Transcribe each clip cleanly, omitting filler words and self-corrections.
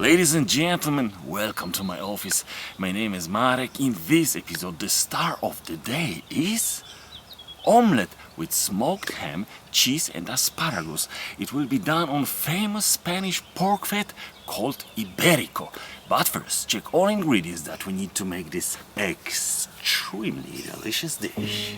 Ladies and gentlemen, welcome to my office. My name is Marek. In this episode, the star of the day is omelette with smoked ham, cheese and asparagus. It will be done on famous Spanish pork fat called Iberico. But first, check all ingredients that we need to make this extremely delicious dish.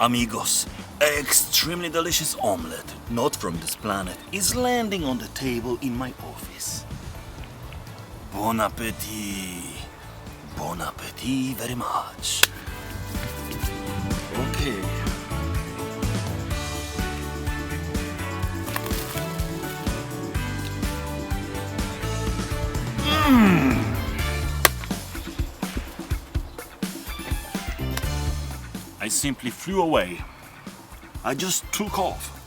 Amigos, extremely delicious omelette, not from this planet, is landing on the table in my office. Bon appetit! Bon appetit very much. Okay. I simply flew away. I just took off.